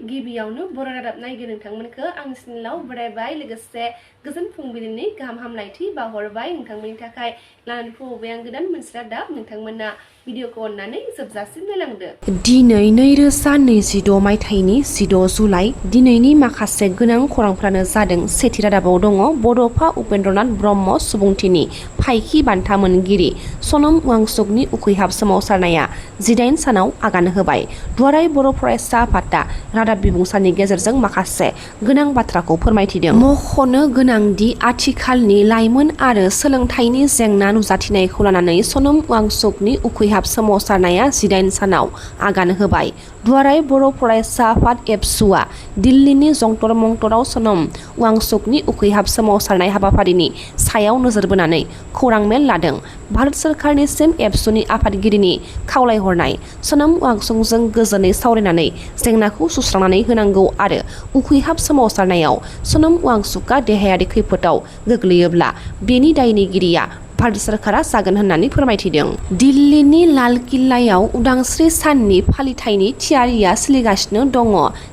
गिबियावनो बर' रादाब नायगिरि नोंथांमोनखौ आं चेनेलाव बरायबाय लोगोसे गोजोन फुंबिलिनि गाहाम हामलायथि बावहरबाय नोंथांमोननि थाखाय लानानै फैबाय आं गोदान मोनसे रादाब नोंथांमोना भिडिअखौ अननानै जोबजासिम नायलांदो। दिनै 2022 मायथाइनि 16 जुलाइ दिनैनि माखासे गोनां खौरांफ्रानो जादों। सेथि रादाबाव दङ बड'फा उपेन्द्रनाथ ब्रह्म सुबुंथिनि फायखि बान्था मोनगिरि सनम वांचुकनि उखैहाब सोमावसारनाया 18 सानाव आगान होबाय। दुलाराय बर' फरायसा आफादा रादाब बिबुंसारनि गेजेरजों माखासे गोनां बाथ्राखौ फोरमायथिदों। मख'नो गोनांदि आथिखालनि लाइमोन आरो सोलोंथाइनि जेंना नुजाथिनायखौ लानानै सनम वांचुकनि उखैहाब सोमावसारनाया 18 सानाव आगान होबाय। दुलाराय बर' फरायसा आफाद एबसुआ दिल्लीनि जंतर मंतराव सनम वांचुकनि उखैहाब सोमावसारनाय हाबाफारिनि सायाव नोजोर बोनानै खौरां मेल लादों। भारत सोरखारनिसिम एबसुनि आफादगिरिनि खावलायहरनाय सनम वांचुकजों गोजोनै सावरायनानै जेंनाखौ सुस्रांनानै होनांगौ आरो उखैहाब सोमावसारनायाव सनम वांचुकआ देहायारि खैफोदाव गोग्लैयोब्ला बेनि दायनिगिरिया भारत सोरखारा जागोन होननानै फोरमायथिदों। दिल्लीनि लाल किल्लायाव उदांस्रि साननि फालिथायनि थियारिया सोलिगासिनो दङ।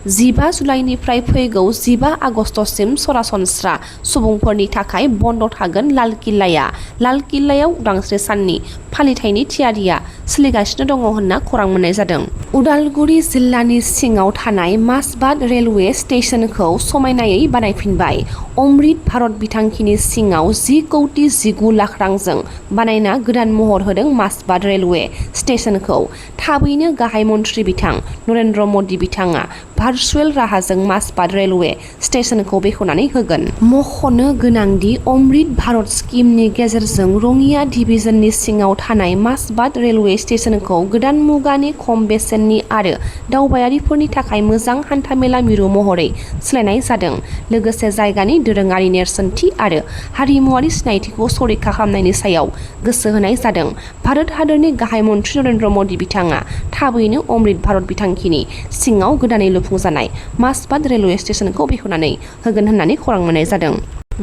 15 जुलाइनिफ्राय फैगौ 15 आगस्तसिम सरासनस्रा सुबुंफोरनि थाखाय बन्द थागोन लाल किल्लाया। लाल किल्लायाव उदांस्रि साननि फालिथायनि थियारिया सोलिगासिनो दङ होनना खौरां मोननाय जादों। उदालगुरि जिल्लानि सिङाव थानाय मासबाद रेलवे स्टेशनखौ समायनायै बानायफिनबाय। अमृत भारत बिथांखिनि सिङाव 10 कौटि 19 लाख रांजों बानायना गोदान महर होदों मासबाद रेलवे स्टेशनखौ। थाबैनो गाहाय मन्त्रि बिथां नरेन्द्र मदि बिथाङा भार्चुएल राहाजों मासबाद रेलवे स्टेशनखौ बेखेवनानै होगोन। मख'नो गोनांदि अमृत भारत स्किमनि गेजेरजों रङिया डिभिजननि सिङाव थानाय मासबाद रेलवे स्टेशनखौ गोदान मुगानि खम बेसेननि आरो दावबायारिफोरनि थाखाय मोजां हान्थामेला मिरु महरै सोलायनाय जादों। लोगोसे जायगानि दोरोङारि नेरसोनथि आरो हारिमुवारि सिनायथिखौ संरैखा खालामनायनि सायाव गोसो होनाय जादों। भारत हादरनि गाहाय मन्त्रि नरेन्द्र मदि बिथाङा थाबैनो अमृत भारत बिथांखिनि सिङाव गोदानै लुफुंजानाय मासबाद रेलवे स्टेशनखौ बेखेवनानै होगोन होननानै खौरां मोननाय जादों।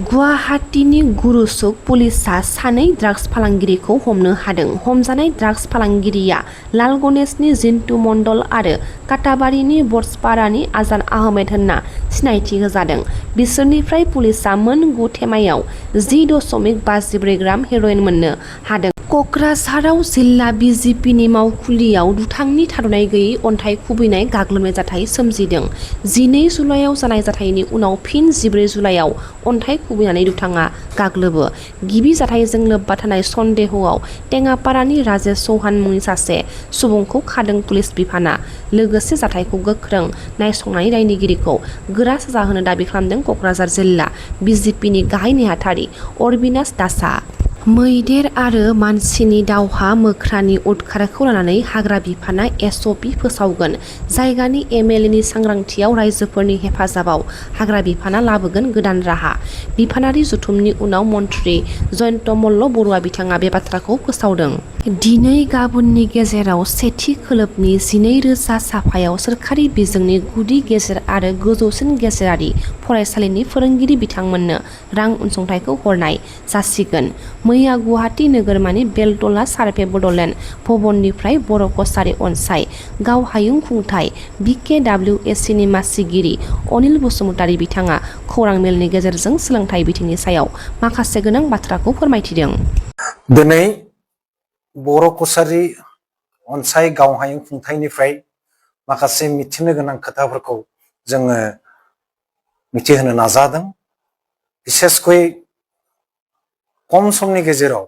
गुवाहाटीनि गुरुसुक पुलिसआ सानै ड्राग्स फालांगिरिखौ हमनो हादों। हमजानाय ड्राग्स फालांगिरिया लाल गणेशनि जिन्तु मण्डल आरो काटाबारिनि बर्सपारानि आजान आहमेद होनना सिनायथि होजादों। बिसोरनिफ्राय पुलिसआ मोन 9 थेमायाव 10.54 ग्राम हेर'इन मोननो हादों। क'क्राझाराव जिल्ला बिजिपिनि मावखुलियाव दुथांनि थाद'नाय गैयै अन्थाइ खुबैनाय गाग्लोबनाय जाथाय सोमजिदों। 12 जुलाइयाव जानाय जाथायनि उनाव फिन 14 जुलाइयाव अन्थाइ खुबैनानै दुथाङा गाग्लोबो। गिबि जाथायजों लोब्बा थानाय सन्देहआव टेङापारानि राजेश चौहान मुंनि सासे सुबुंखौ खादों पुलिस बिफाना। लोगोसे जाथायखौ गोख्रों नायसंनानै दायनिगिरिखौ गोरा साजा होनो दाबि खालामदों क'क्राझार जिल्ला बिजिपिनि गाहाय नेहाथारि अरबिनास दासआ। मैदेर आरो मानसिनि दावहा मोख्रानि उदखारखौ लानानै हाग्रा बिफाना SOP फोसावगोन। जायगानि MLAनि सांग्रांथियाव रायजोफोरनि हेफाजाबाव हाग्रा बिफाना लाबोगोन गोदान राहा। बिफानारि जथुमनि उनाव मन्त्रि जयन्त मल्ल बरुवा बिथाङा बे बाथ्राखौ फोसावदों। दिनै गाबोननि गेजेराव सेथि खोलोबनि 12,000 साफायाव सोरखारि बिजोंनि गुदि गेजेर आरो गोजौसिन गेजेरारि फरायसालिनि फोरोंगिरि बिथांमोननो रां अनसुंथाइखौ हरनाय जासिगोन। मैया गुवाहाटी नोगोरमानि बेलतला सार्भे बडलेण्ड भवननिफ्राय बर' कछारी अनसाय गावहायुं खुंथाइ BKWSCनि मासिगिरि अनिल बसुमतारी बिथाङा खौरां मेलनि गेजेरजों सोलोंथाइ बिथिंनि सायाव माखासे गोनां बाथ्राखौ फोरमायथिदों। दिनै बर' कछारी अनसाय गावहायुं खुंथाइनिफ्राय माखासे मिथिनो गोनां खोथाफोरखौ जोङो मिथिहोनो नाजादों। बिसेसकय खम समनि गेजेराव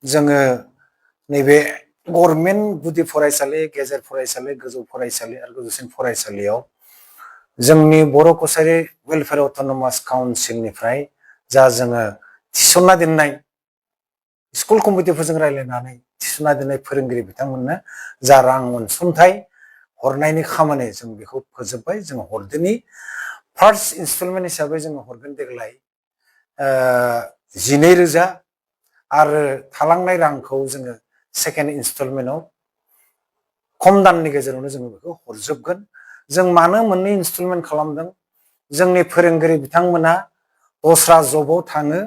जोङो नैबे गभर्नमेन्ट गुदि फरायसालि, गेजेर फरायसालि, गोजौ फरायसालि आरो गोजौसिन फरायसालियाव जोंनि बर' कछारी वेलफेयार अट'नमास काउन्सिलनिफ्राय जा जोङो थिसनना दोननाय स्कुल कमिटिफोरजों रायज्लायनानै थिसनना दोननाय फोरोंगिरि बिथांमोननो जा रां अनसुंथाइ हरनायनि खामानि जों बेखौ फोजोबबाय। जों हरदोनि फार्स्ट इनस्टलमेन्ट हिसाबै जोङो हरगोन देग्लाय 12,000 आरो थालांनाय रांखौ जोङो सेकेन्ड इनस्टलमेन्टआव खम दाननि गेजेरावनो जोङो बेखौ हरजोबगोन। जों मानो मोननै इनस्टलमेन्ट खालामदों? जोंनि फोरोंगिरि बिथांमोना दस्रा जबाव थाङो,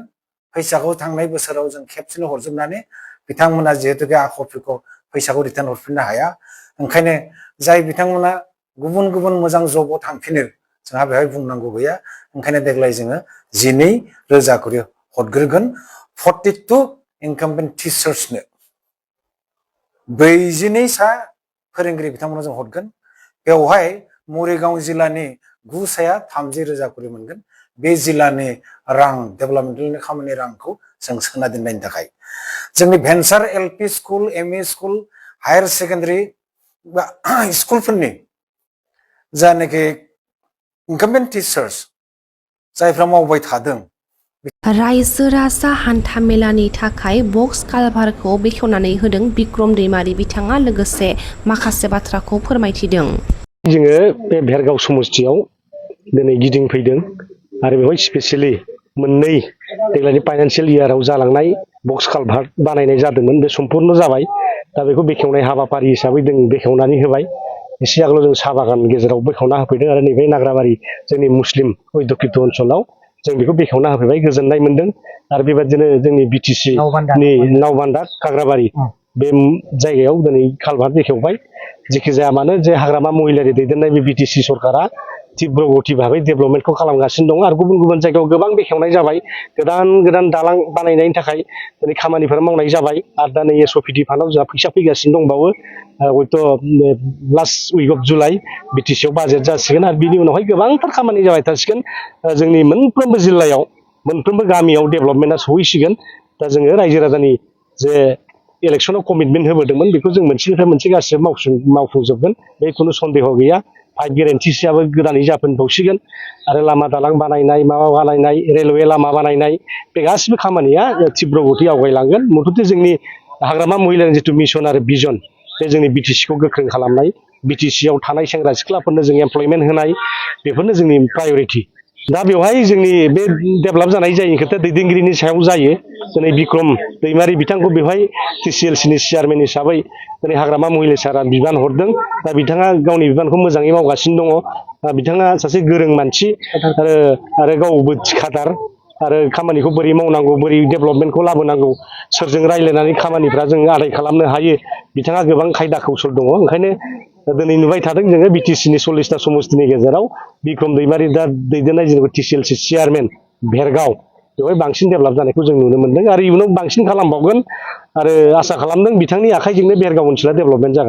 फैसाखौ थांनाय बोसोराव जों खेबसेनो हरजोबनानै बिथांमोना जिहेतुके आख' फिख' फैसाखौ रिटार्न हरफिननो हाया। ओंखायनो जाय बिथांमोना गुबुन गुबुन मोजां जबाव थांफिनो जोंहा बेवहाय बुंनांगौ गैया ओंखायनो देग्लाय जोङो 12,000 करि हरग्रोगोन 42 इनकाम्बेन्ट टिचार्सनो 42 सा फोरोंगिरि बिथांमोननो जों हरगोन बेवहाय मरिगांव जिल्लानि 9 साया 30,000 करि मोनगोन बे जिल्लानि रां डेभेलपमेन्टनि खामानि रांखौ जों सोना दोननायनि थाखाय जोंनि भेन्सार LP school ME school higher secondary बा स्कुलफोरनि जायनाखि इनकाम्बेन्ट टिचार्स जायफ्रा मावबाय थादों रायजो राजा हान्था मेलानि थाखाय बक्स कालभारखौ बेखेवनानै होदों बिक्रम दैमारि बिथाङा लोगोसे माखासे बाथ्राखौ फोरमायथिदों। जोङो बे भेरगाव समस्तियाव दिनै गिदिंफैदों आरो बेवहाय स्पेसियेलि मोननै देग्लायनि फाइनान्सियेल इयाराव जालांनाय बक्स कालभार्ट बानायनाय जादोंमोन बे सम्पुर्ण जाबाय दा बेखौ बेखेवनाय हाबाफारि हिसाबै जों बेखेवनानै होबाय एसे आगोलाव जों साहा बागान गेजेराव बेखेवना होफैदों आरो नैबे नाग्राबारि जोंनि मुस्लिम अध्यक्षित ओनसोलाव जों बेखौ बेखेवना होफैबाय गोजोननाय मोनदों आरो बेबायदिनो जोंनि बिटिसि नि नावबान्दा खाग्राबारि बे जायगायाव दिनै कालभार्ट बेखेवबाय जेखि जाया मानो जे हाग्रामा महिलारि दैदेननाय बे बिटिसि सरकारा तीव्र गति भाबै डेभेलपमेन्टखौ खालामगासिनो दं आरो गुबुन गुबुन जायगायाव गोबां बेखेवनाय जाबाय गोदान गोदान दालां बानायनायनि थाखाय दिनै खामानिफोर मावनाय जाबाय आरो दा नै एसअपिडि फान्डआव जोंहा फैसा फैगासिनो दंबावो हयथ' लास्ट उइक अफ जुलाइ बिटिसिआव बाजेट जासिगोन आरो बिनि उनावहाय गोबांथार खामानि जाबाय थासिगोन जोंनि मोनफ्रोमबो जिल्लायाव मोनफ्रोमबो गामियाव डेभेलपमेन्टआ सहैसिगोन दा जोङो रायजो राजानि जे इलेक्सनाव कमिटमेन्ट होबोदोंमोन बेखौ जों मोनसेनिफ्राय मोनसे गासिबो मावफुंजोबगोन बे खुनु सन्देह गैया फाइभ गेरेन्टिसआबो गोदानै जाफिनबावसिगोन आरो लामा दालां बानायनाय माबा बानायनाय रेलवे लामा बानायनाय बे गासिबो खामानिया तीव्र गति आवगायलांगोन मथथे जोंनि हाग्रामा महिलानि जिथु मिसन आरो भिजन बे जोंनि बिटिसिखौ गोख्रों खालामनाय बिटिसिआव थानाय सेंग्रा सिख्लाफोरनो जों एमप्लयमेन्ट होनाय बेफोरनो जोंनि प्रायरिटि दा बेवहाय जोंनि बे डेभेलप जानाय जायैनि खोथा दैदेनगिरिनि सायाव जायो दिनै बिक्रम दैमारि बिथांखौ बेवहाय टिसिएलसिनि चेयारमेन हिसाबै दिनै हाग्रामा महिला सारा बिबान हरदों दा बिथाङा गावनि बिबानखौ मोजाङै मावगासिनो दङ बिथाङा सासे गोरों मानसि आरो गावबो थिखादार आरो खामानिखौ बोरै मावनांगौ बोरै डेभेलपमेन्टखौ लाबोनांगौ सोरजों रायज्लायनानै खामानिफ्रा जों आदाय खालामनो हायो बिथाङा गोबां खायदा कौशल दङ ओंखायनो दिनै नुबाय थादों जोङो बिटिसिनि 40टा समस्तिनि गेजेराव बिक्रम दैमारि दा दैदेननाय जेनेबा टिसिएलसि चेयारमेन भेरगाव बेवहाय बांसिन डेभेलप जानायखौ जों नुनो मोन्दों आरो इयुनाव बांसिन खालामबावगोन आरो आसा खालामदों बिथांनि आखाइजोंनो भेरगाव ओनसोला डेभेलपमेन्ट जागोन।